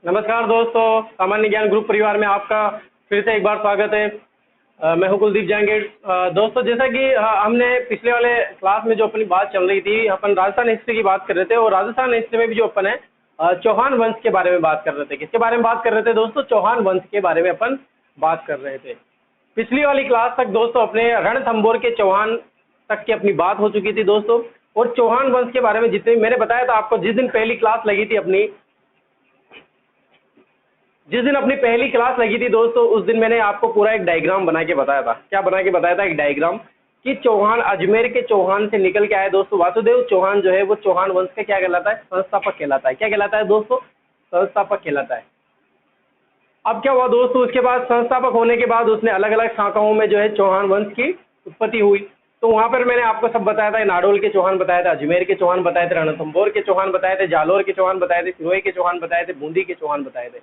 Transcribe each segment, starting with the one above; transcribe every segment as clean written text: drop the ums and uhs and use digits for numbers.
नमस्कार दोस्तों, सामान्य ज्ञान ग्रुप परिवार में आपका फिर से एक बार स्वागत है। मैं हूं कुलदीप जहांगीर। दोस्तों, जैसा कि हमने पिछले वाले क्लास में जो अपनी बात चल रही थी, अपन राजस्थान हिस्ट्री की बात कर रहे थे और राजस्थान हिस्ट्री में भी जो अपन है चौहान वंश के बारे में बात कर रहे थे। किसके बारे में बात कर रहे थे दोस्तों? चौहान वंश के बारे में अपन बात कर रहे थे। पिछली वाली क्लास तक दोस्तों अपने रणथंभौर के चौहान तक की अपनी बात हो चुकी थी दोस्तों। और चौहान वंश के बारे में जितने मैंने बताया था आपको, जिस दिन पहली क्लास लगी थी अपनी पहली क्लास लगी थी दोस्तों, उस दिन मैंने आपको पूरा एक डायग्राम बना के बताया था। क्या बना के बताया था? एक डायग्राम कि चौहान, अजमेर के चौहान से निकल के आए दोस्तों वासुदेव चौहान जो है वो चौहान वंश का क्या कहलाता है? संस्थापक कहलाता है। क्या कहलाता है दोस्तों? संस्थापक कहलाता है। अब क्या हुआ दोस्तों, उसके बाद संस्थापक होने के बाद उसने अलग अलग शाखाओं में जो है चौहान वंश की उत्पत्ति हुई। तो वहां पर मैंने आपको सब बताया था। नाडोल के चौहान बताया था, अजमेर के चौहान बताए थे, रणथंभौर के चौहान बताए थे, जालोर के चौहान बताए थे, सिरोही के चौहान बताए थे, बूंदी के चौहान बताए थे।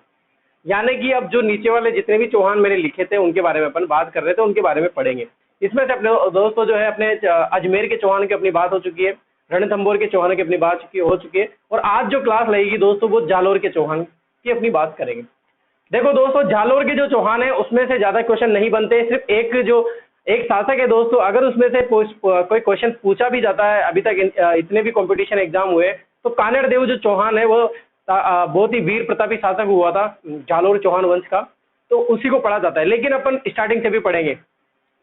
यानी कि अब जो नीचे वाले जितने भी चौहान मैंने लिखे थे उनके बारे में अपन बात कर रहे थे, उनके बारे में पढ़ेंगे। इसमें से अपने दोस्तों जो है अपने अजमेर के चौहान की अपनी बात हो चुकी है, रणथंभौर के चौहान की अपनी बात हो चुकी है, और आज जो क्लास लगेगी दोस्तों वो जालोर के चौहान की अपनी बात करेंगे। देखो दोस्तों, जालोर के जो चौहान है उसमें से ज्यादा क्वेश्चन नहीं बनते। सिर्फ एक शासक है दोस्तों, अगर उसमें से कोई क्वेश्चन पूछा भी जाता है, अभी तक इतने भी कंपटीशन एग्जाम हुए, तो कानड़ देव जो चौहान है वो बहुत ही वीर प्रतापी शासक हुआ था जालोर चौहान वंश का, तो उसी को पढ़ा जाता है। लेकिन अपन स्टार्टिंग से भी पढ़ेंगे।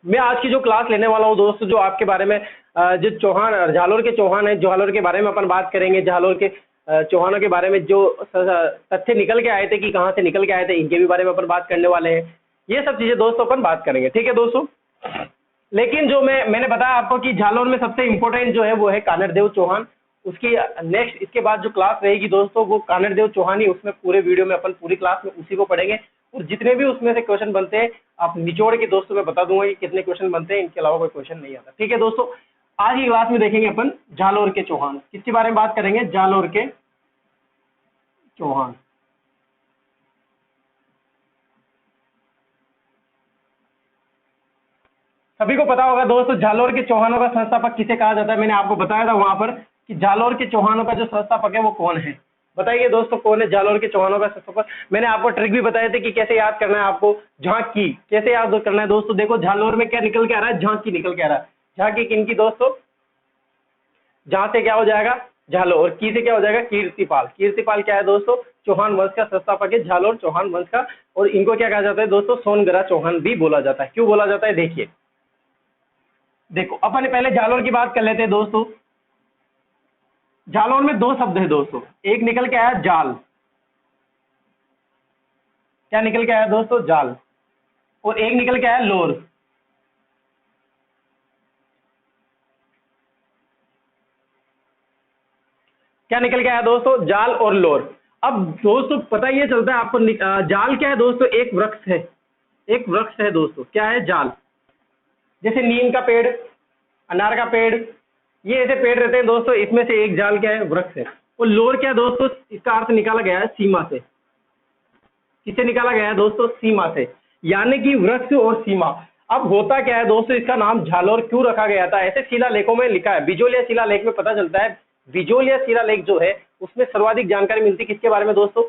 मैं आज की जो क्लास लेने वाला हूँ दोस्तों, जो आपके बारे में जो चौहान, जालोर के चौहान है, जालोर के बारे में अपन बात करेंगे। जालोर के चौहानों के बारे में जो तथ्य निकल के आए थे कि कहाँ से निकल के आए थे, इनके भी बारे में अपन बात करने वाले हैं। ये सब चीजें दोस्तों अपन बात करेंगे, ठीक है दोस्तों। लेकिन जो मैंने बताया आपको कि जालोर में सबसे इंपॉर्टेंट जो है वो है कानड़ देव चौहान। उसकी नेक्स्ट इसके बाद जो क्लास रहेगी दोस्तों वो कानड़ देव चौहान ही, उसमें पूरे वीडियो में अपन पूरी क्लास में उसी को पढ़ेंगे। और जितने भी उसमें से क्वेश्चन बनते हैं आप निचोड़ के दोस्तों मैं बता दूंगा कि कितने क्वेश्चन बनते हैं, इनके अलावा कोई क्वेश्चन नहीं आता, ठीक है दोस्तों। आज की क्लास में देखेंगे अपन जालोर के चौहान। किसके बारे में बात करेंगे? जालोर के चौहान। सभी को पता होगा दोस्तों जालोर के चौहानों का संस्थापक किसे कहा जाता है। मैंने आपको बताया था वहां पर कि जालोर के चौहानों का जो संस्थापक है वो कौन है। बताइए दोस्तों, कौन है जालोर के चौहानों का संस्थापक? मैंने आपको ट्रिक भी बताए थे कि कैसे याद करना है आपको। झांकी कैसे याद करना है दोस्तों? देखो जालोर में क्या निकल के आ रहा है? झांकी निकल के आ रहा है। झांकी किनकी दोस्तों? जहां से क्या हो जाएगा? झालोर। और की से क्या हो जाएगा? कीर्तिपाल। कीर्तिपाल क्या है दोस्तों? चौहान वंश का संस्थापक है, झालोर चौहान वंश का। और इनको क्या कहा जाता है दोस्तों? सोनगरा चौहान भी बोला जाता है। क्यों बोला जाता है? देखिए, देखो अपन पहले जालोर की बात कर लेते हैं दोस्तों। जालोर में दो शब्द है दोस्तों, एक निकल के आया जाल। क्या निकल के आया दोस्तों? जाल। और एक निकल के आया लोर। क्या निकल के आया दोस्तों? जाल और लोर। अब दोस्तों पता ये चलता है आपको, जाल क्या है दोस्तों? एक वृक्ष है। एक वृक्ष है दोस्तों। क्या है? जाल। जैसे नीम का पेड़, अनार का पेड़, ये ऐसे पेड़ रहते हैं दोस्तों, इसमें से एक जाल क्या है? वृक्ष है। और लोर क्या है दोस्तों? इसका अर्थ निकाला गया है सीमा से। किसे निकाला गया है दोस्तों? सीमा से। यानी कि वृक्ष और सीमा। अब होता क्या है दोस्तों, इसका नाम जालोर क्यों रखा गया था? ऐसे शिलालेखों में लिखा है, बिजोलिया शिलालेख में पता चलता है। बिजोलिया शिलालेख जो है उसमें सर्वाधिक जानकारी मिलती किसके बारे में दोस्तों?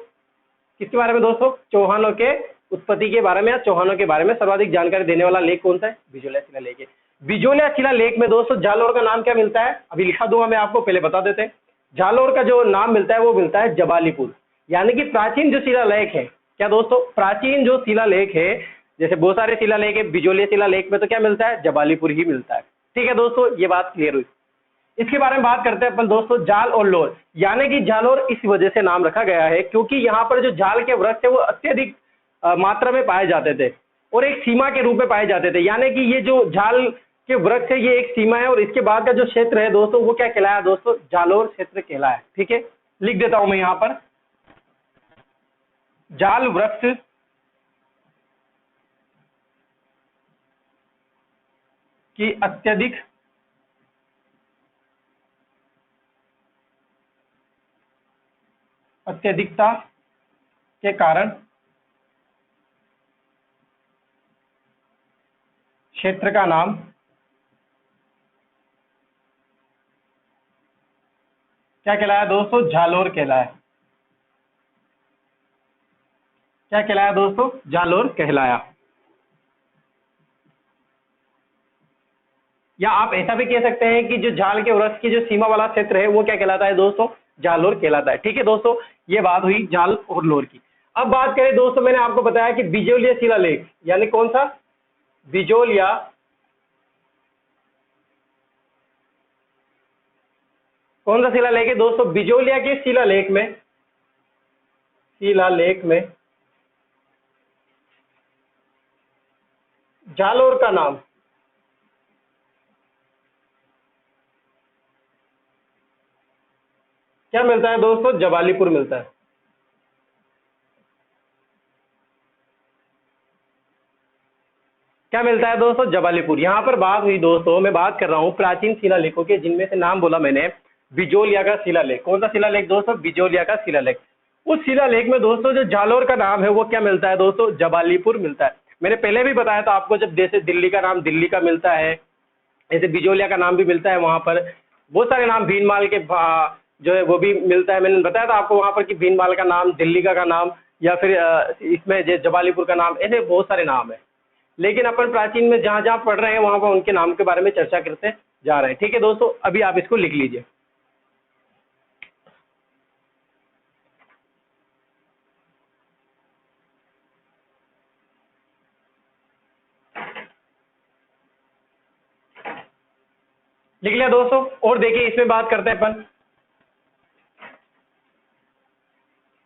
किसके बारे में दोस्तों? चौहानों के उत्पत्ति के बारे में या चौहानों के बारे में सर्वाधिक जानकारी देने वाला लेख कौन सा है? बिजोलिया शिलालेख है। बिजोलिया शिलालेख में दोस्तों जालोर का नाम क्या मिलता है? अभी लिखा दूंगा मैं आपको, पहले बता देते हैं। जालोर का जो नाम मिलता है वो मिलता है जबालीपुर। यानी कि प्राचीन जो शिलालेख है, क्या दोस्तों? प्राचीन जो शिलालेख है, जैसे बहुत सारे शिलालेख है, बिजोलिया शिलालेख में तो क्या मिलता है? जबालीपुर ही मिलता है। ठीक है दोस्तों, ये बात क्लियर हुई। इसके बारे में बात करते हैं अपन दोस्तों, जाल और लोर। यानी कि जालोर इस वजह से नाम रखा गया है क्योंकि यहाँ पर जो जाल के वृक्ष है वो अत्यधिक मात्रा में पाए जाते थे और एक सीमा के रूप में पाए जाते थे। यानी कि ये जो जाल के वृक्ष है ये एक सीमा है, और इसके बाद का जो क्षेत्र है दोस्तों वो क्या कहलाया दोस्तों? जालोर क्षेत्र कहलाया। ठीक है, लिख देता हूं मैं यहाँ पर, जाल वृक्ष की अत्यधिकता के कारण क्षेत्र का नाम क्या कहलाया दोस्तों? जालोर कहलाया। क्या कहलाया दोस्तों? जालोर कहलाया। या आप ऐसा भी कह सकते हैं कि जो झाल के वृक्ष की जो सीमा वाला क्षेत्र है वो क्या कहलाता है दोस्तों? जालोर कहलाता है। ठीक है दोस्तों, ये बात हुई झाल और लोर की। अब बात करें दोस्तों, मैंने आपको बताया कि बिजोलिया शिलालेख, यानी कौन सा? बिजोलिया, कौन सा शिलालेख है दोस्तों? बिजोलिया के शिलालेख में जालोर का नाम क्या मिलता है दोस्तों? जबालीपुर मिलता है। क्या मिलता है दोस्तों? जबालीपुर। यहाँ पर बात हुई दोस्तों, मैं बात कर रहा हूँ प्राचीन शिलालेखों के, जिनमें से नाम बोला मैंने बिजोलिया का शिलालेख। कौन सा शिलालेख दोस्तों? बिजोलिया का शिलालेख। उस शिलालेख में दोस्तों जो जालोर का नाम है वो क्या मिलता है दोस्तों? जबालीपुर मिलता है। मैंने पहले भी बताया था आपको, जब जैसे दिल्ली का नाम दिल्ली का मिलता है, ऐसे बिजोलिया का नाम भी मिलता है। वहां पर बहुत सारे नाम, भीनमाल के जो है वो भी मिलता है। मैंने बताया था आपको वहां पर कि भीनमाल का नाम, दिल्ली का नाम, या फिर इसमें जबालीपुर का नाम, ऐसे बहुत सारे नाम है। लेकिन अपन प्राचीन में जहां जहां पढ़ रहे हैं वहां पर उनके नाम के बारे में चर्चा करते जा रहे हैं। ठीक है दोस्तों, अभी आप इसको लिख लीजिए। लिख लिया दोस्तों? और देखिए इसमें बात करते हैं अपन।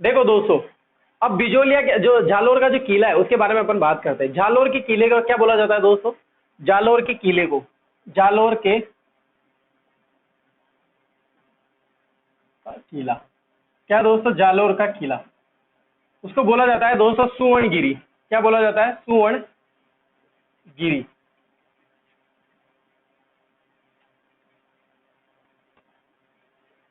देखो दोस्तों, अब बिजोलिया के जो जालोर का जो किला है उसके बारे में अपन बात करते हैं। जालोर के किले का क्या बोला जाता है दोस्तों? जालोर के किले को, जालोर के किला, क्या दोस्तों? जालोर का किला, उसको बोला जाता है दोस्तों सुवर्णगिरी। क्या बोला जाता है? सुवर्णगिरी।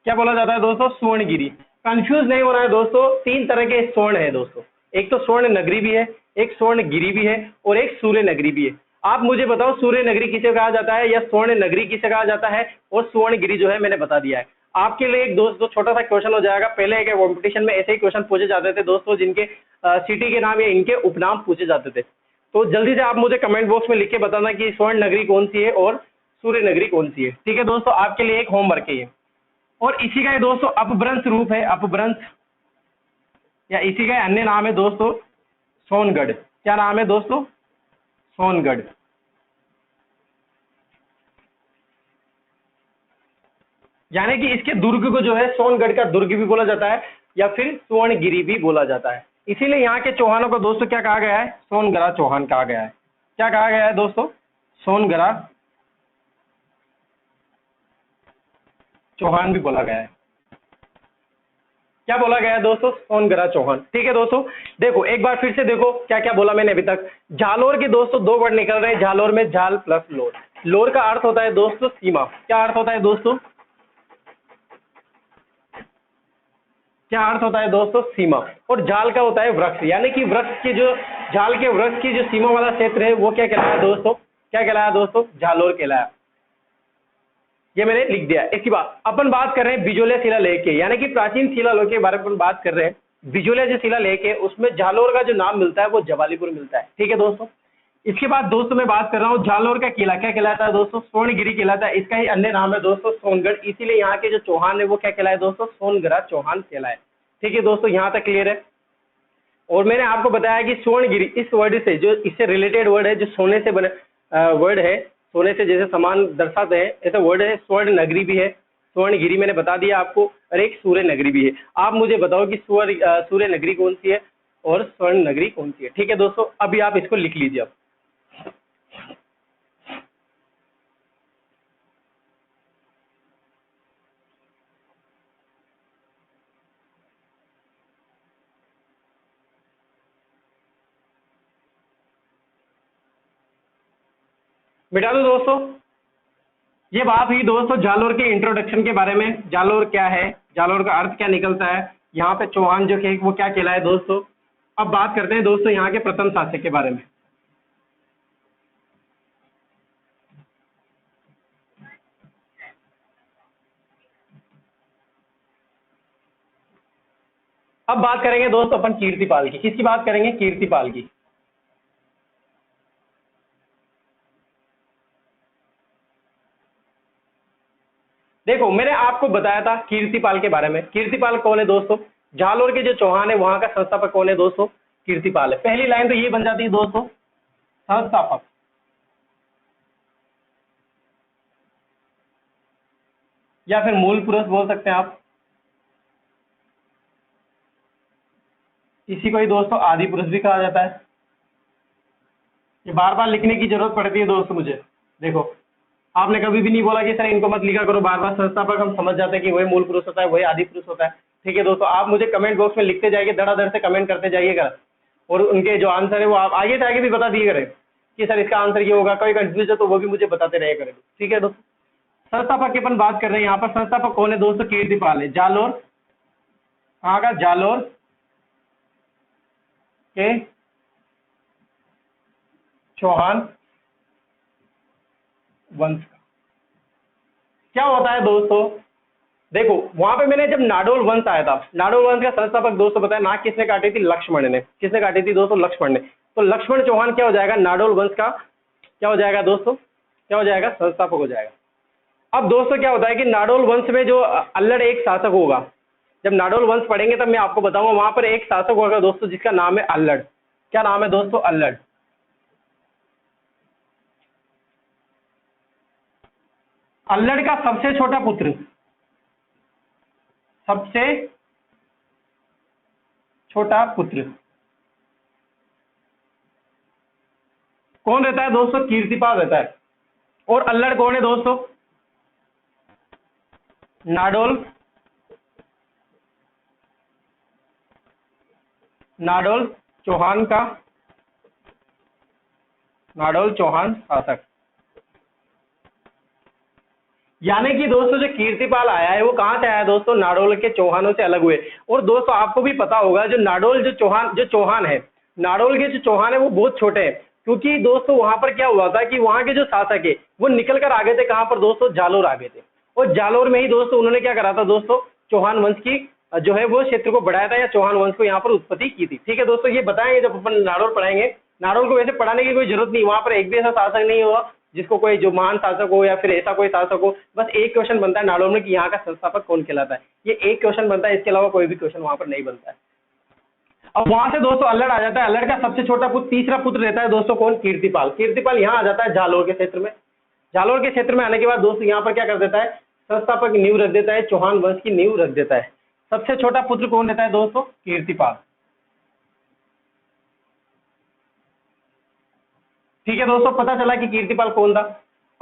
क्या बोला जाता है दोस्तों? सुवर्णगिरी। कंफ्यूज नहीं होना है दोस्तों, तीन तरह के स्वर्ण है दोस्तों। एक तो स्वर्ण नगरी भी है, एक स्वर्ण गिरी भी है, और एक सूर्य नगरी भी है। आप मुझे बताओ, सूर्य नगरी किसे कहा जाता है या स्वर्ण नगरी किसे कहा जाता है? और स्वर्ण गिरी जो है मैंने बता दिया है। आपके लिए एक दोस्तों छोटा सा क्वेश्चन हो जाएगा। पहले एक कॉम्पिटिशन में ऐसे ही क्वेश्चन पूछे जाते थे दोस्तों, जिनके सिटी के नाम या इनके उपनाम पूछे जाते थे। तो जल्दी से आप मुझे कमेंट बॉक्स में लिख के बताना कि स्वर्ण नगरी कौन सी है और सूर्य नगरी कौन सी है। ठीक है दोस्तों, आपके लिए एक होमवर्क है ये। और इसी का ये दोस्तों अपभ्रंश रूप है, अपभ्रंश, या इसी का अन्य नाम है दोस्तों सोनगढ़। क्या नाम है दोस्तों? सोनगढ़। यानी कि इसके दुर्ग को जो है सोनगढ़ का दुर्ग भी बोला जाता है, या फिर स्वर्णगिरी भी बोला जाता है। इसीलिए यहाँ के चौहानों को दोस्तों क्या कहा गया है? सोनगढ़ा चौहान कहा गया है। क्या कहा गया है दोस्तों? सोनगढ़ा चौहान भी बोला गया है। क्या बोला गया है दोस्तों? सोनगढ़ा चौहान। ठीक है दोस्तों, देखो एक बार फिर से देखो क्या क्या बोला मैंने अभी तक। जालोर के दोस्तों दो वर्ड निकल रहे हैं जालोर में, जाल प्लस लोर। लोर का अर्थ होता है दोस्तों सीमा। क्या अर्थ होता है दोस्तों? क्या अर्थ होता है दोस्तों? सीमा। और जाल का होता है वृक्ष, यानी कि वृक्ष की जो, जाल के वृक्ष की जो सीमा वाला क्षेत्र है वो क्या कहलाया दोस्तों? क्या कहलाया दोस्तों? जालोर कहलाया। ये मैंने लिख दिया। इसके बाद अपन बात कर रहे हैं बिजोलिया शिलालेख के, यानी कि प्राचीन शिलालेख के बारे में अपन बात कर रहे हैं। बिजोलिया जो शिलालेख है उसमें जालोर का जो नाम मिलता है वो जबालीपुर मिलता है। ठीक है दोस्तों, इसके बाद दोस्तों मैं बात कर रहा हूँ जालोर का किला। क्या कहलाता है दोस्तों? स्वर्णगिरी कहलाता है। इसका ही अन्य नाम है दोस्तों सोनगढ़। इसीलिए यहाँ के जो चौहान है वो क्या कहलाए दोस्तों? सोनगढ़ा चौहान कहलाए। ठीक है दोस्तों, यहाँ तक क्लियर है। और मैंने आपको बताया कि स्वर्णगिरी इस वर्ड से, जो इससे रिलेटेड वर्ड है, जो सोने से बने वर्ड है, सोने से जैसे समान दर्शाते हैं ऐसा वर्ड है। स्वर्ण नगरी भी है, स्वर्णगिरी मैंने बता दिया आपको, और एक सूर्य नगरी भी है। आप मुझे बताओ कि सूर्य नगरी कौन सी है और स्वर्ण नगरी कौन सी है। ठीक है दोस्तों, अभी आप इसको लिख लीजिए। अब मिटा दो दोस्तों। ये बात हुई दोस्तों जालोर के इंट्रोडक्शन के बारे में। जालोर क्या है, जालोर का अर्थ क्या निकलता है, यहाँ पे चौहान जो है वो क्या कहलाए दोस्तों। अब बात करते हैं दोस्तों यहाँ के प्रथम शासक के बारे में। अब बात करेंगे दोस्तों अपन कीर्तिपाल की। किसकी बात करेंगे? कीर्तिपाल की। देखो मैंने आपको बताया था कीर्तिपाल के बारे में। कीर्तिपाल कौन है दोस्तों? जालोर के जो चौहान है वहां का संस्थापक कौन है दोस्तों? कीर्तिपाल है। पहली लाइन तो ये बन जाती है दोस्तों, संस्थापक, या फिर मूल पुरुष बोल सकते हैं आप। इसी को ही दोस्तों आदि पुरुष भी कहा जाता है। ये बार बार लिखने की जरूरत पड़ती है दोस्तों मुझे। देखो आपने कभी भी नहीं बोला कि सर इनको मत लिखा करो बार बार, संस्थापक हम समझ जाते हैं कि वही मूल पुरुष होता है, वही आदि पुरुष होता है। ठीक है दोस्तों, आप मुझे कमेंट बॉक्स में लिखते जाइए, धड़ाधड़ से कमेंट करते जाइएगा, और उनके जो आंसर है वो आप आगे से आगे भी बता दिए करें कि सर इसका आंसर ये होगा। कोई कंफ्यूज है तो वो भी मुझे बताते रहे करें। ठीक है दोस्तों, संस्थापक की अपन बात कर रहे हैं यहाँ पर। संस्थापक कौन है दोस्तों? कीर्तिपाल है। जालोर, कहाँ का? जालोर के चौहान वंश का। क्या होता है दोस्तों, देखो वहां पे मैंने जब नाडोल वंश आया था, नाडोल वंश का संस्थापक दोस्तों बताया, नाक किसने काटी थी? लक्ष्मण ने। किसने काटी थी दोस्तों? लक्ष्मण ने। तो लक्ष्मण चौहान क्या हो जाएगा? नाडोल वंश का क्या हो जाएगा दोस्तों? क्या हो जाएगा? संस्थापक हो जाएगा। अब दोस्तों क्या होता है कि नाडोल वंश में जो अल्लड़ एक शासक होगा, जब नाडोल वंश पढ़ेंगे तब मैं आपको बताऊंगा, वहां पर एक शासक होगा दोस्तों जिसका नाम है अल्लड़। क्या नाम है दोस्तों? अल्लड़। अल्लड़ का सबसे छोटा पुत्र, सबसे छोटा पुत्र कौन रहता है दोस्तों? कीर्तिपाल रहता है। और अल्लड़ कौन है दोस्तों? नाडोल, नाडोल चौहान का, नाडोल चौहान शासक। यानी कि दोस्तों जो कीर्तिपाल आया है वो कहां से आया दोस्तों? नाडोल के चौहानों से अलग हुए। और दोस्तों आपको भी पता होगा जो नाडोल जो चौहान है, नाडोल के जो चौहान है वो बहुत छोटे हैं, क्योंकि दोस्तों वहां पर क्या हुआ था कि वहां के जो शासक है वो निकल कर आ गए थे। कहां पर दोस्तों? जालोर आ गए थे। और जालोर में ही दोस्तों उन्होंने क्या करा था दोस्तों? चौहान वंश की जो है वो क्षेत्र को बढ़ाया था, या चौहान वंश को यहाँ पर उत्पत्ति की थी। ठीक है दोस्तों, ये बताएंगे जब अपन नाडोल पढ़ाएंगे। नाडोल को वैसे पढ़ाने की कोई जरूरत नहीं, वहां पर एक भी ऐसा शासक नहीं हुआ जिसको कोई जो महान शासक हो या फिर ऐसा कोई शासक हो। बस एक क्वेश्चन बनता है नाडोल में कि यहाँ का संस्थापक कौन कहलाता है, ये एक क्वेश्चन बनता है, इसके अलावा कोई भी क्वेश्चन वहां पर नहीं बनता है। अब वहां से दोस्तों अल्लड़ आ जाता है। अल्लड़ का सबसे छोटा पुत्र, तीसरा पुत्र रहता है दोस्तों कौन? कीर्तिपाल। कीर्तिपाल यहाँ आ जाता है जालोर के क्षेत्र में। जालोर के क्षेत्र में आने के बाद दोस्तों यहाँ पर क्या कर देता है? संस्थापक की नींव रख देता है, चौहान वंश की नींव रख देता है। सबसे छोटा पुत्र कौन रहता है दोस्तों? कीर्तिपाल। ठीक है दोस्तों, पता चला कि कीर्तिपाल कौन था।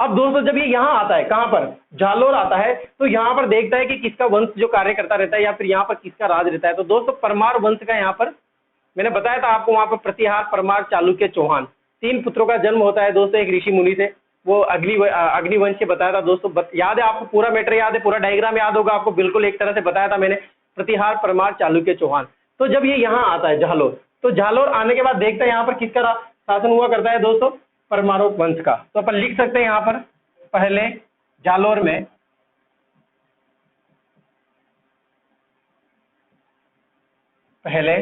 अब दोस्तों जब ये यहाँ आता है, कहां पर? जालोर आता है, तो यहाँ पर देखता है कि किसका वंश जो कार्य करता रहता है या फिर यहाँ पर किसका राज रहता है। तो दोस्तों परमार वंश का यहाँ पर मैंने बताया था आपको, वहां पर प्रतिहार, परमार, चालुक्य, चौहान, तीन पुत्रों का जन्म होता है दोस्तों एक ऋषि मुनि से। वो अग्निवंश से बताया था दोस्तों। याद है आपको? पूरा मैटर याद है, पूरा डायग्राम याद होगा आपको, बिल्कुल एक तरह से बताया था मैंने, प्रतिहार, परमार, चालुक्य, चौहान। तो जब ये यहाँ आता है जालोर, तो जालोर आने के बाद देखता है यहाँ पर किसका शासन हुआ करता है दोस्तों? परमार वंश का। तो अपन लिख सकते हैं यहाँ पर, पहले जालोर में पहले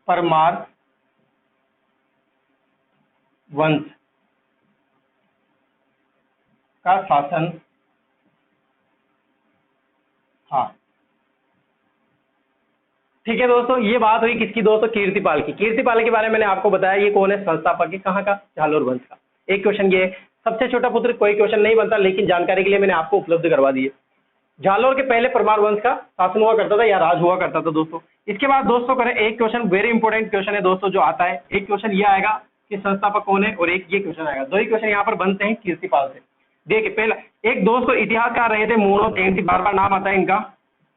परमार वंश का शासन था। ठीक है दोस्तों, ये बात हुई किसकी दोस्तों? कीर्तिपाल की। कीर्तिपाल के बारे में मैंने आपको बताया, ये कौन है? संस्थापक है। कहाँ का? जालोर वंश का। एक क्वेश्चन ये है। सबसे छोटा पुत्र कोई क्वेश्चन नहीं बनता, लेकिन जानकारी के लिए मैंने आपको उपलब्ध करवा दी है। जालोर के पहले परमार वंश का शासन हुआ करता था या राज हुआ करता था दोस्तों। इसके बाद दोस्तों करें एक क्वेश्चन, वेरी इंपॉर्टेंट क्वेश्चन है दोस्तों जो आता है। एक क्वेश्चन ये आएगा कि संस्थापक कौन है, और एक ये क्वेश्चन आएगा। दो ही क्वेश्चन यहाँ पर बनते हैं कीर्तिपाल से। देखिए पहला एक दोस्तों इतिहासकार रहे थे मोहनोत नैणसी, बार बार नाम आता है इनका,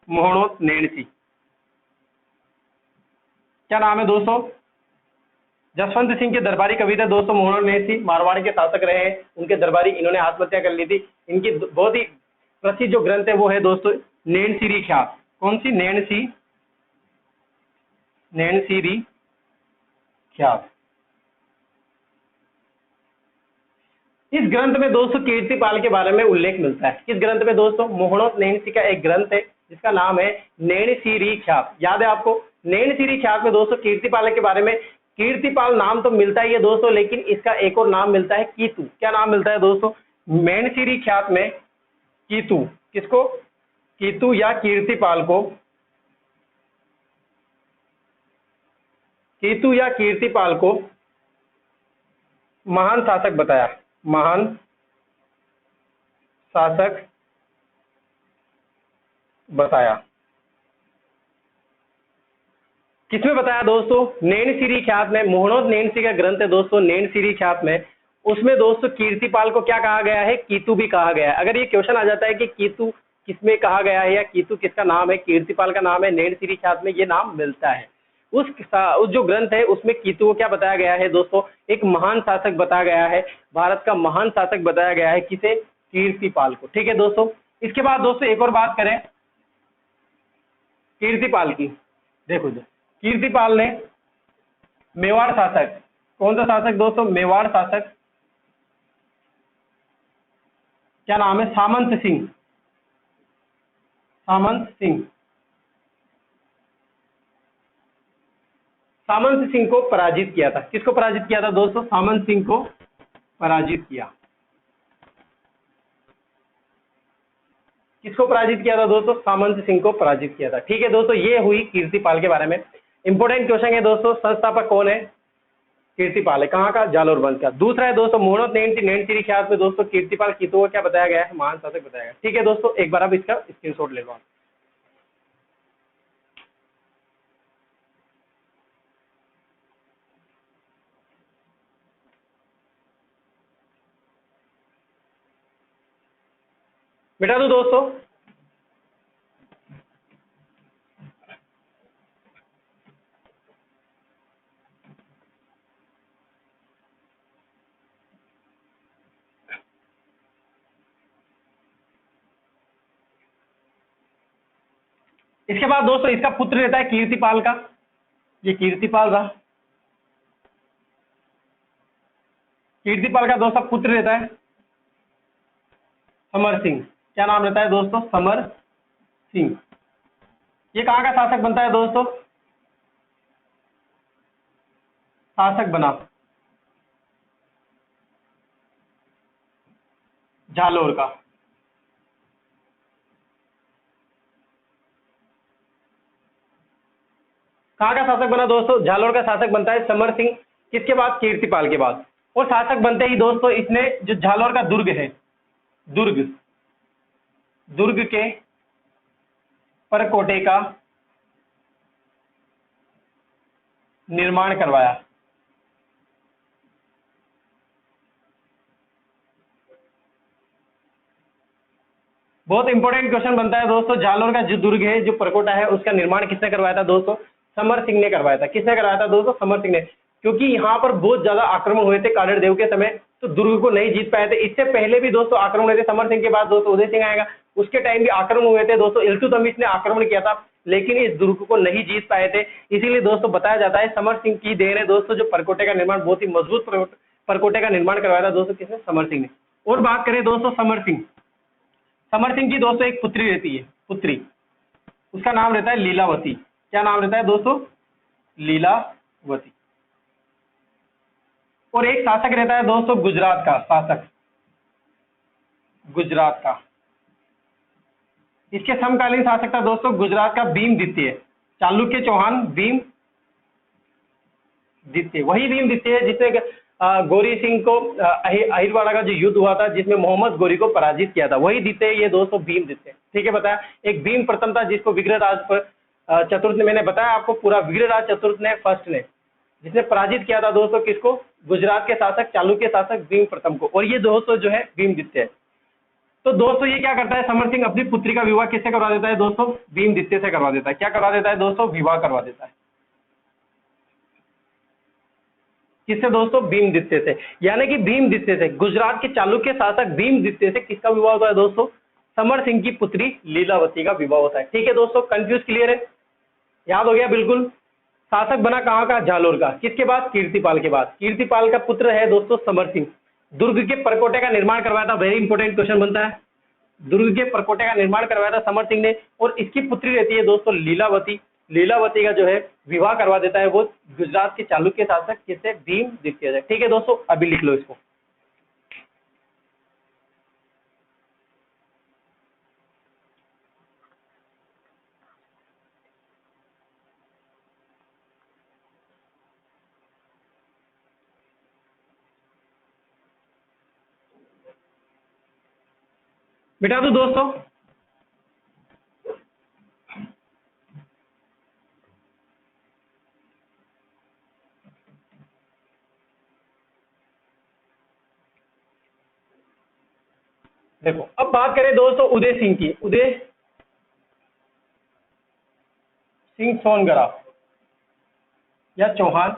मोहनोत नैणसी। क्या नाम है दोस्तों? जसवंत सिंह के दरबारी कवि थे दोस्तों मोहनोत नैणसी, मारवाड़ के शासक रहे हैं, उनके दरबारी, इन्होंने आत्महत्या कर ली थी। इनकी बहुत ही प्रसिद्ध जो ग्रंथ है वो है दोस्तों नैणसीरी ख्यात। कौन सी? नैणसीरी ख्यात। इस ग्रंथ में दोस्तों कीर्तिपाल के बारे में उल्लेख मिलता है। किस ग्रंथ में दोस्तों? मोहनोत नैणसी का एक ग्रंथ है, जिसका नाम है नैणसीरी ख्यात। याद है आपको? नैणसीरी ख्यात में दोस्तों कीर्तिपाल के बारे में, कीर्तिपाल नाम तो मिलता ही है दोस्तों, लेकिन इसका एक और नाम मिलता है कीतु। क्या नाम मिलता है दोस्तों? नैणसीरी ख्यात में कीतु। किसको? कीतु या कीर्तिपाल को, कीतु या कीर्तिपाल को महान शासक बताया, महान शासक बताया। किसमें बताया दोस्तों? नैणसीरी ख्यात में। मोहनोद नैणसी का ग्रंथ है दोस्तों नैणसीरी ख्यात में, उसमें दोस्तों कीर्तिपाल को क्या कहा गया है? कीतु भी कहा गया है। अगर ये क्वेश्चन आ जाता है कि कीतु किसमें कहा गया है या कीतु किसका नाम है, कीर्तिपाल का नाम है, नैणसीरी ख्यात में ये नाम मिलता है। उस जो ग्रंथ है उसमें कीतु को क्या बताया गया है दोस्तों? एक महान शासक बताया गया है, भारत का महान शासक बताया गया है। किसे? कीर्तिपाल को। ठीक है दोस्तों। इसके बाद दोस्तों एक और बात करें कीर्तिपाल की। देखो जो कीर्तिपाल ने मेवाड़ शासक, कौन सा शासक दोस्तों? मेवाड़ शासक, क्या नाम है? सामंत सिंह, सामंत सिंह, सामंत सिंह को पराजित किया था। किसको पराजित किया था दोस्तों? सामंत सिंह को पराजित किया। किसको पराजित किया था दोस्तों? सामंत सिंह को पराजित किया था। ठीक है दोस्तों, ये हुई कीर्तिपाल के बारे में। इंपोर्टेंट क्वेश्चन है दोस्तों, संस्थापक कौन है? कीर्तिपाल है। कहाँ का? जालोर वंश का। दूसरा है दोस्तों मोहनोद नैणसीरी ख्यात में दोस्तों कीर्तिपाल कीतु को क्या बताया गया है? महान शासक बताया गया। ठीक है दोस्तों, एक बार अब इसका स्क्रीनशॉट ले लो आप। मिटा दो दोस्तों। इसके बाद दोस्तों इसका पुत्र रहता है कीर्तिपाल का, ये कीर्तिपाल रहा। कीर्तिपाल का दोस्तों पुत्र रहता है समर सिंह। क्या नाम रहता है दोस्तों? समर सिंह। ये कहाँ का शासक बनता है दोस्तों? शासक बना जालोर का। कहाँ का शासक बना दोस्तों? जालोर का शासक बनता है समर सिंह। किसके बाद? कीर्तिपाल के बाद। और शासक बनते ही दोस्तों इसने जो जालोर का दुर्ग है, दुर्ग, दुर्ग के परकोटे का निर्माण करवाया। बहुत इंपॉर्टेंट क्वेश्चन बनता है दोस्तों, जालोर का जो दुर्ग है, जो परकोटा है, उसका निर्माण किसने करवाया था दोस्तों? समर सिंह ने करवाया था। किसने करवाया था दोस्तों? समर सिंह ने। क्योंकि यहाँ पर बहुत ज्यादा आक्रमण हुए थे कालड़ देव के समय, तो दुर्ग को नहीं जीत पाए थे। इससे पहले भी दोस्तों आक्रमण हुए थे, समर सिंह के बाद दोस्तों उदय सिंह आएगा, उसके टाइम भी आक्रमण हुए थे दोस्तों। इल्तुतमिश ने आक्रमण किया था, लेकिन इस दुर्ग को नहीं जीत पाए थे। इसीलिए दोस्तों बताया जाता है समर सिंह की देन है दोस्तों, जो परकोटे का निर्माण, बहुत ही मजबूत परकोटे का निर्माण करवाया था दोस्तों। किसने? समर सिंह ने। और बात करें दोस्तों समर सिंह, समर सिंह की दोस्तों एक पुत्री रहती है, पुत्री, उसका नाम रहता है लीलावती। क्या नाम रहता है दोस्तों? लीलावती। और एक शासक रहता है दोस्तों गुजरात का शासक, गुजरात का। इसके समकालीन शासक था दोस्तों गुजरात का भीमद्वितीय। चालुक्य चौहान भीम द्वितीय, वही भीम द्वितीय जिसने गौरी सिंह को अहिरवाड़ा का जो युद्ध हुआ था जिसमें मोहम्मद गौरी को पराजित किया था, वही द्वितीय ये दोस्तों भीम द्वितीय। ठीक है बताया। एक भीम प्रथम था जिसको विग्रहराज चतुर्थ ने, मैंने बताया आपको पूरा, विग्रहराज चतुर्थ ने फर्स्ट ने, जिसने पराजित किया था दोस्तों किसको? गुजरात के शासक, चालुक्य शासक भीम प्रथम को। और ये दोस्तों जो है भीम द्वितीय। तो दोस्तों ये क्या करता है? समर सिंह अपनी पुत्री का विवाह किससे करवा देता है दोस्तों? भीम द्वितीय से करवा देता है। क्या करवा देता है दोस्तों? विवाह करवा देता है। किससे दोस्तों? भीम द्वितीय से। यानी कि भीम द्वितीय से, गुजरात के चालुक्य शासक भीम द्वितीय से किसका विवाह होता है दोस्तों? समर सिंह की पुत्री लीलावती का विवाह होता है। ठीक है दोस्तों, कंफ्यूज क्लियर है? याद हो गया बिल्कुल। शासक बना कहाँ का? जालोर का। किसके बाद? कीर्तिपाल के बाद। कीर्तिपाल का पुत्र है दोस्तों समर सिंह। दुर्ग के परकोटे का निर्माण करवाया था। वेरी इंपॉर्टेंट क्वेश्चन बनता है। दुर्ग के परकोटे का निर्माण करवाया था समर सिंह ने, और इसकी पुत्री रहती है दोस्तों लीलावती। लीलावती का जो है विवाह करवा देता है वो गुजरात के चालुक्य शासक किससे, भीम द्वितीय से। ठीक है दोस्तों, अभी लिख लो इसको। बिठा दो दोस्तों। देखो अब बात करें दोस्तों उदय सिंह की। उदय सिंह सोनगरा या चौहान,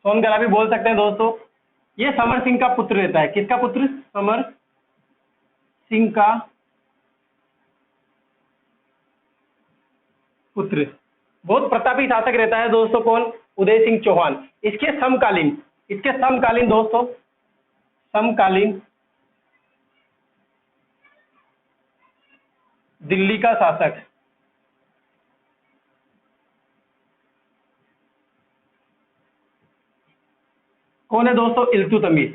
सोनगरा भी बोल सकते हैं दोस्तों। ये समर सिंह का पुत्र रहता है। किसका पुत्र, समर सिंह का पुत्र। बहुत प्रतापी शासक रहता है दोस्तों, कौन, उदय सिंह चौहान। इसके समकालीन दोस्तों, समकालीन दिल्ली का शासक कौन है दोस्तों, इल्तुतमिश।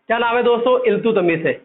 क्या नाम है दोस्तों, इल्तुतमिश है।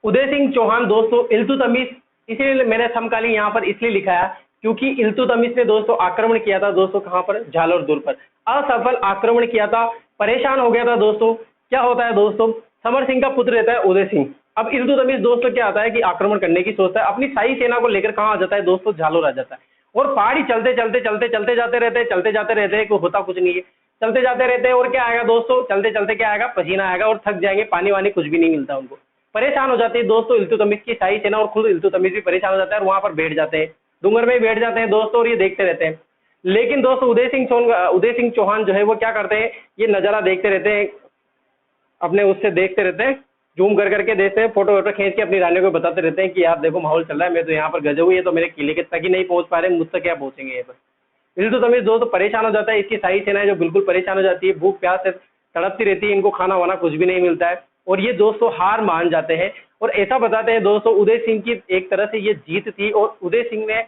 उदय सिंह चौहान दोस्तों, इल्तुतमिश, इसीलिए मैंने समकालीन यहाँ पर इसलिए लिखा है क्योंकि इल्तुतमिश ने दोस्तों आक्रमण किया था दोस्तों, कहाँ पर, झालोर दुर्ग पर। असफल आक्रमण किया था, परेशान हो गया था दोस्तों। क्या होता है दोस्तों, समर सिंह का पुत्र रहता है उदय सिंह। अब इल्तुतमिश दोस्तों क्या आता है कि आक्रमण करने की सोचता है, अपनी शाही सेना को लेकर कहाँ आ जाता है दोस्तों, झालोर आ जाता है। और पहाड़ी चलते चलते चलते चलते जाते रहते हैं, चलते जाते रहते हैं, कोई होता कुछ नहीं है, चलते जाते रहते हैं। और क्या आएगा दोस्तों, चलते चलते क्या आएगा, पसीना आएगा और थक जाएंगे, पानी वानी कुछ भी नहीं मिलता उनको। परेशान हो जाती है दोस्तों इल्तुतमिश की शाही सेना, और खुद इल्तुतमिश भी परेशान हो जाता है और वहां पर बैठ जाते हैं, डूंगर में बैठ जाते हैं दोस्तों, और ये देखते रहते हैं। लेकिन दोस्तों उदय सिंह चौहान जो है वो क्या करते हैं, ये नजारा देखते रहते हैं, अपने उससे देखते रहते हैं, जूम कर करके देखते हैं, फोटो वोटो खींच के अपनी रानी को बताते रहते हैं कि यार देखो माहौल चल रहा है, मैं तो यहाँ पर गजे हुई है, तो मेरे किले के तक ही नहीं पहुंच पा रहे, मुझसे क्या पहुंचेंगे ये पर। इल्तुतमिश दोस्तों परेशान हो जाता है, इसकी शाही सेना है जो बिल्कुल परेशान हो जाती है, भूख प्यास से तड़पती रहती है, इनको खाना वाना कुछ भी नहीं मिलता है, और ये दोस्तों हार मान जाते हैं। और ऐसा बताते हैं दोस्तों, उदय सिंह की एक तरह से ये जीत थी। और उदय सिंह ने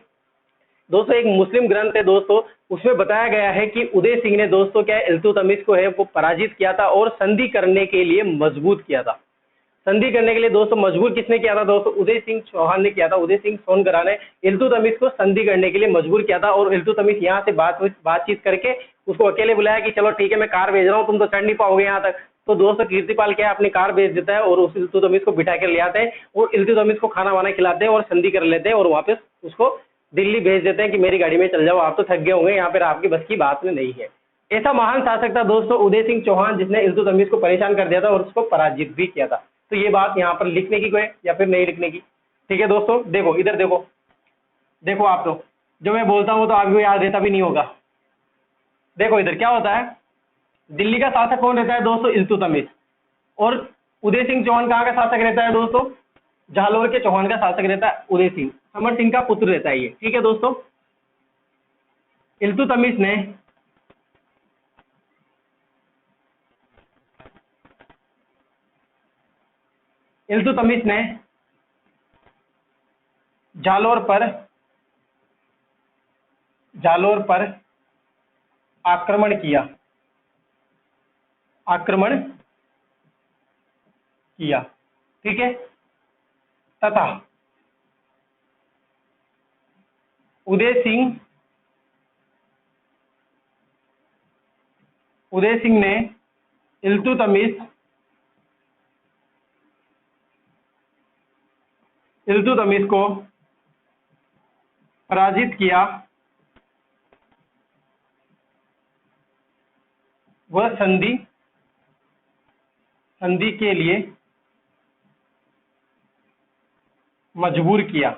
दोस्तों, एक मुस्लिम ग्रंथ है दोस्तों, उसमें बताया गया है कि उदय सिंह ने दोस्तों क्या है, इल्तुतमिश को है वो पराजित किया था और संधि करने के लिए मजबूत किया था। संधि करने के लिए दोस्तों मजबूर किसने किया था दोस्तों, उदय सिंह चौहान ने किया था। उदय सिंह सोनगरा ने इल्तुतमिश को संधि करने के लिए मजबूर किया था। और इल्तुतमिश यहाँ से बातचीत करके उसको अकेले बुलाया कि चलो ठीक है, मैं कार भेज रहा हूँ, तुम तो चढ़ नहीं पाओगे यहाँ तक। तो दोस्तों कीर्तिपाल क्या है, अपनी कार भेज देता है और उस इल्तुतमिश को बिठा कर ले आते हैं, और इल्तुतमिश को खाना वाना खिलाते हैं और संधि कर लेते हैं, और वापस उसको दिल्ली भेज देते हैं कि मेरी गाड़ी में चल जाओ, आप तो थक गए होंगे, यहाँ पर आपकी बस की बात में नहीं है। ऐसा महान शासक था दोस्तों उदय सिंह चौहान, जिसने इल्तुतमिश को परेशान कर दिया था और उसको पराजित भी किया था। तो ये बात यहाँ पर लिखने की कोई या फिर नहीं लिखने की। ठीक है दोस्तों, देखो इधर देखो, देखो आप तो जो मैं बोलता हूँ तो आपको याद रहता भी नहीं होगा। देखो इधर क्या होता है, दिल्ली का शासक कौन रहता है दोस्तों, इल्तुतमिश। और उदय सिंह चौहान कहाँ का शासक रहता है दोस्तों, झालोर के चौहान का शासक रहता है उदय सिंह, समर सिंह का पुत्र रहता है ये। ठीक है दोस्तों, इल्तुतमिश ने इल्तुतमिश ने जालोर पर आक्रमण किया। ठीक है, तथा उदय सिंह ने इल्तुतमिश को पराजित किया। वह संधि के लिए मजबूर किया।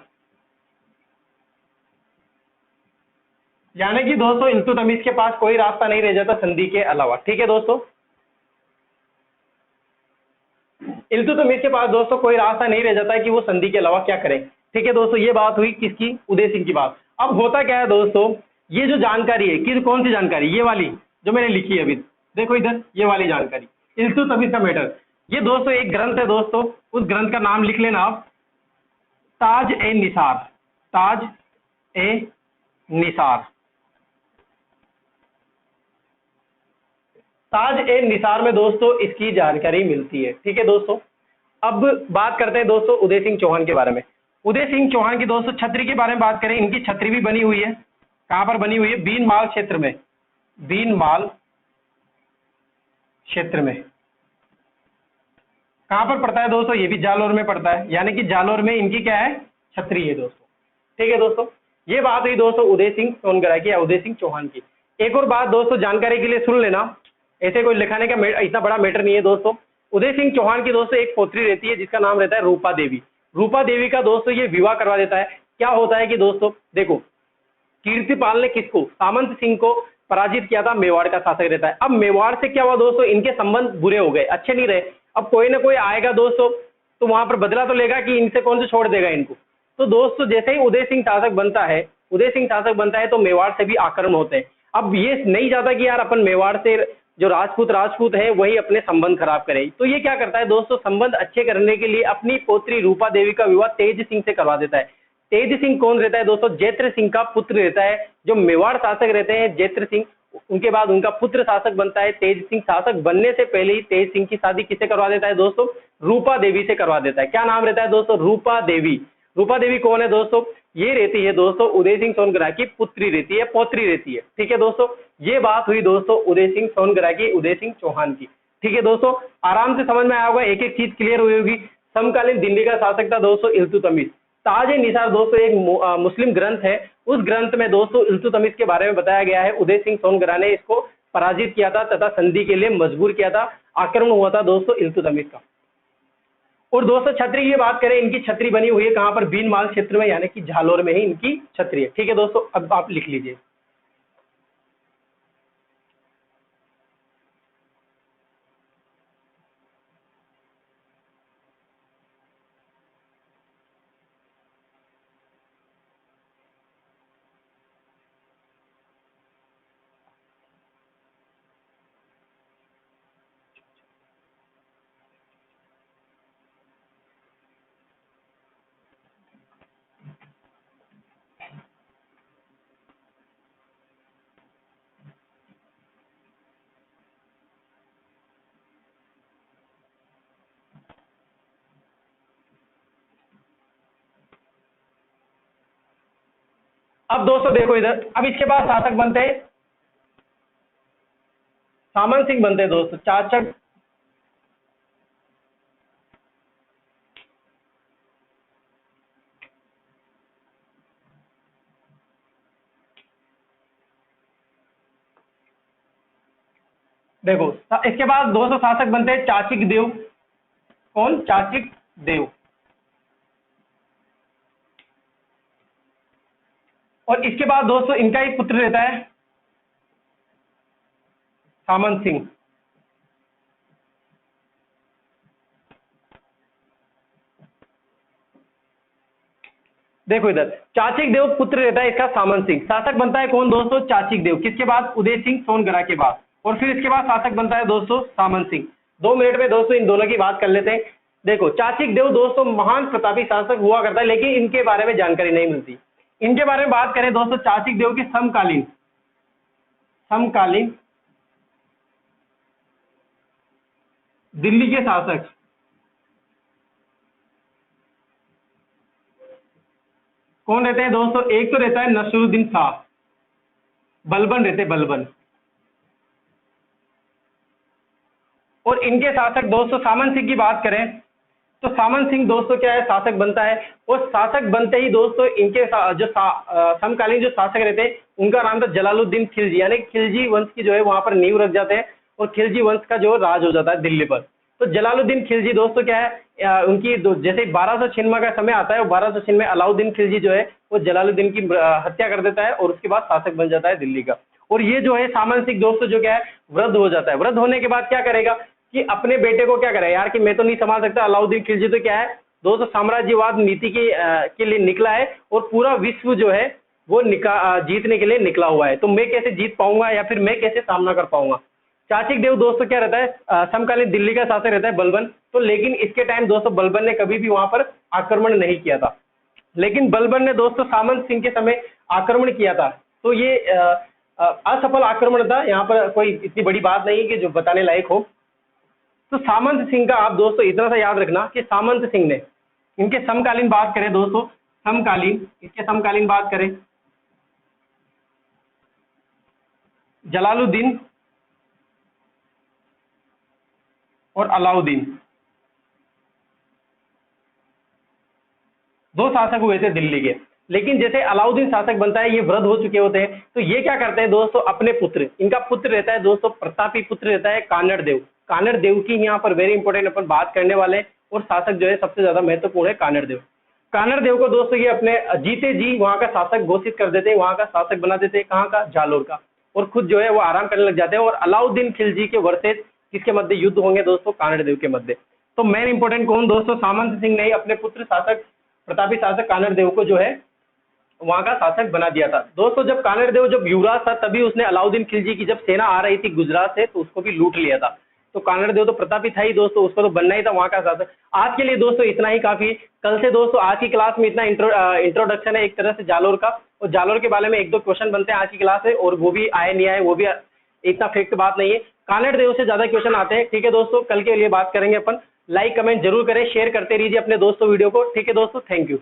यानी कि दोस्तों इल्तुतमिश के पास कोई रास्ता नहीं रह जाता संधि के अलावा। ठीक है दोस्तों, इल्तुतमिश के पास दोस्तों कोई रास्ता नहीं रह जाता है कि वो संधि के अलावा क्या करें। ठीक है दोस्तों, ये बात हुई किसकी, उदय सिंह की बात। अब होता क्या है दोस्तों, ये जो जानकारी है किस कौन सी जानकारी, ये वाली जो मैंने लिखी है अभी, देखो इधर ये वाली जानकारी, इल्तुतमिश का मैटर, ये दोस्तों एक ग्रंथ है दोस्तों, उस ग्रंथ का नाम लिख लेना आप, ताज ए निसार, ताज ए निसार। ताज ए निसार में दोस्तों इसकी जानकारी मिलती है। ठीक है दोस्तों, अब बात करते हैं दोस्तों उदय सिंह चौहान के बारे में। उदय सिंह चौहान की दोस्तों छतरी के बारे में बात करें, इनकी छतरी भी बनी हुई है, कहां पर बनी हुई है, बीनमाल क्षेत्र में, बीनमाल क्षेत्र में। कहां पर पड़ता है दोस्तों, ये भी जालौर में पड़ता है, यानी कि जालौर में इनकी क्या है, छतरी है दोस्तों। ठीक है दोस्तों, ये बात हुई दोस्तों उदय सिंह सोनगरा की या उदय सिंह चौहान की। एक और बात दोस्तों जानकारी के लिए सुन लेना, ऐसे कोई लिखाने का इतना बड़ा मैटर नहीं है दोस्तों। उदय सिंह चौहान की दोस्तों एक पोत्री रहती है जिसका नाम रहता है रूपा देवी। रूपा देवी का दोस्तों ये विवाह करवा देता है। क्या होता है कि दोस्तों देखो, कीर्तिपाल ने किसको, सामंत सिंह को पराजित किया था, मेवाड़ का शासक रहता है। अब मेवाड़ से क्या हुआ दोस्तों, इनके संबंध बुरे हो गए, अच्छे नहीं रहे। अब कोई ना कोई आएगा दोस्तों तो वहां पर बदला तो लेगा कि इनसे कौन से छोड़ देगा इनको। तो दोस्तों जैसे ही उदय सिंह शासक बनता है, उदय सिंह शासक बनता है तो मेवाड़ से भी आक्रमण होते हैं। अब ये नहीं चाहता कि यार अपन मेवाड़ से जो राजपूत है वही अपने संबंध खराब करे, तो ये क्या करता है दोस्तों, संबंध अच्छे करने के लिए अपनी पोत्री रूपा देवी का विवाह तेज सिंह से करवा देता है। तेज सिंह कौन रहता है दोस्तों, जैत्र सिंह का पुत्र रहता है। जो मेवाड़ शासक रहते हैं जैत्र सिंह, उनके बाद उनका पुत्र शासक बनता है तेज सिंह। शासक बनने से पहले ही तेज सिंह की शादी किससे करवा देता है दोस्तों, रूपा देवी से करवा देता है। क्या नाम रहता है दोस्तों, रूपा देवी। रूपा देवी कौन है दोस्तों, ये रहती है दोस्तों उदय सिंह सोनगरा की पुत्री रहती है, पौत्री रहती है। ठीक है दोस्तों, ये बात हुई दोस्तों उदय सिंह सोनगरा की, उदय सिंह चौहान की। ठीक है दोस्तों, आराम से समझ में आया होगा, एक एक चीज क्लियर हुई होगी। समकालीन दिल्ली का शासक था दोस्तों इल्तुतमिश। ताज ए निसार दोस्तों एक मुस्लिम ग्रंथ है, उस ग्रंथ में दोस्तों इल्तुतमिश के बारे में बताया गया है। उदय सिंह सोनगरा ने इसको पराजित किया था तथा संधि के लिए मजबूर किया था, आक्रमण हुआ था दोस्तों इल्तुतमिश का। और दोस्तों छतरी की बात करें, इनकी छतरी बनी हुई है कहां पर, बीनमाल क्षेत्र में, यानी कि जालौर में ही इनकी छतरी है। ठीक है दोस्तों, अब आप लिख लीजिए। अब दोस्तों देखो इधर, अब इसके बाद शासक बनते हैं सामंत सिंह बनते हैं दोस्तों, चाचक देखो, इसके बाद दोस्तों शासक बनते हैं चाचिक देव। कौन, चाचिक देव। और इसके बाद दोस्तों इनका एक पुत्र रहता है सामंत सिंह। देखो इधर, चाचिक देव पुत्र रहता है इसका सामंत सिंह। शासक बनता है कौन दोस्तों, चाचिक देव। किसके बाद, उदय सिंह सोनगरा के बाद। और फिर इसके बाद शासक बनता है दोस्तों सामंत सिंह। 2 मिनट में दोस्तों इन दोनों की बात कर लेते हैं। देखो चाचिक देव दोस्तों महान प्रतापी शासक हुआ करता है, लेकिन इनके बारे में जानकारी नहीं मिलती। इनके बारे में बात करें दोस्तों, चाचिक देव की समकालीन समकालीन दिल्ली के शासक कौन रहते हैं दोस्तों, एक तो रहता है नसरुद्दीन शाह, बलबन रहते हैं, बलबन। और इनके शासक दोस्तों सामंत सिंह की बात करें तो सामंत सिंह दोस्तों क्या है, शासक बनता है। और शासक बनते ही दोस्तों इनके जो समकालीन जो शासक रहते हैं उनका नाम था जलालुद्दीन खिलजी, यानी खिलजी वंश की जो है वहां पर नींव रख जाते हैं और खिलजी वंश का जो राज हो जाता है दिल्ली पर। तो जलालुद्दीन खिलजी दोस्तों क्या है, उनकी जैसे 1296 का समय आता है, 1296 में अलाउद्दीन खिलजी जो है वो जलालुद्दीन की हत्या कर देता है और उसके बाद शासक बन जाता है दिल्ली का। और ये जो है सामंत सिंह दोस्तों जो क्या है वृद्ध हो जाता है। वृद्ध होने के बाद क्या करेगा कि अपने बेटे को क्या करे यार कि मैं तो नहीं संभाल सकता। अलाउद्दीन खिलजी तो क्या है दोस्तों साम्राज्यवाद नीति के लिए निकला है और पूरा विश्व जो है वो जीतने के लिए निकला हुआ है। तो मैं कैसे जीत पाऊंगा या फिर मैं कैसे सामना कर पाऊंगा। चाचिक देव दोस्तों क्या रहता है, समकालीन दिल्ली का शासक रहता है बलबन। तो लेकिन इसके टाइम दोस्तों बलबन ने कभी भी वहां पर आक्रमण नहीं किया था, लेकिन बलबन ने दोस्तों सामंत सिंह के समय आक्रमण किया था। तो ये असफल आक्रमण था, यहाँ पर कोई इतनी बड़ी बात नहीं कि जो बताने लायक हो। तो सामंत सिंह का आप दोस्तों इतना सा याद रखना कि सामंत सिंह ने, इनके समकालीन बात करें दोस्तों, इसके समकालीन बात करें, जलालुद्दीन और अलाउद्दीन, दो शासक हुए थे दिल्ली के। लेकिन जैसे अलाउद्दीन शासक बनता है, ये वृद्ध हो चुके होते हैं, तो ये क्या करते हैं दोस्तों, अपने पुत्र, इनका पुत्र रहता है दोस्तों, प्रतापी पुत्र रहता है कानड़ देव। कानड़ देव की यहाँ पर वेरी इंपॉर्टेंट अपन बात करने वाले हैं, और शासक जो है सबसे ज्यादा महत्वपूर्ण है कानड़ देव। कानड़ देव को दोस्तों ये अपने जीते जी वहां का शासक घोषित कर देते हैं, वहां का शासक बना देते हैं, कहाँ का, जालोर का। और खुद जो है वो आराम करने लग जाते हैं। और अलाउद्दीन खिलजी के वर्सेज किसके मध्य युद्ध होंगे दोस्तों, कानड़ देव के मध्य। तो मेन इंपॉर्टेंट कौन दोस्तों, सामंत सिंह ने अपने पुत्र शासक प्रतापी शासक कानड़ देव को जो है वहां का शासक बना दिया था। दोस्तों जब कानड़ देव जब युवराज था, तभी उसने अलाउद्दीन खिलजी की जब सेना आ रही थी गुजरात से, तो उसको भी लूट लिया था। तो कानड़ देव तो प्रतापी था ही दोस्तों, उसको तो बनना ही था वहां का शासक। आज के लिए दोस्तों इतना ही काफी। कल से दोस्तों आज की क्लास में इतना इंट्रोडक्शन है एक तरह से जालोर का, और जालोर के बारे में एक दो क्वेश्चन बनते हैं आज की क्लास में, और वो भी आए नहीं आए वो भी इतना फैक्ट बात नहीं है। कानड़ देव से ज्यादा क्वेश्चन आते हैं। ठीक है दोस्तों, कल के लिए बात करेंगे अपन। लाइक कमेंट जरूर करें, शेयर करते रहिए अपने दोस्तों वीडियो को। ठीक है दोस्तों, थैंक यू।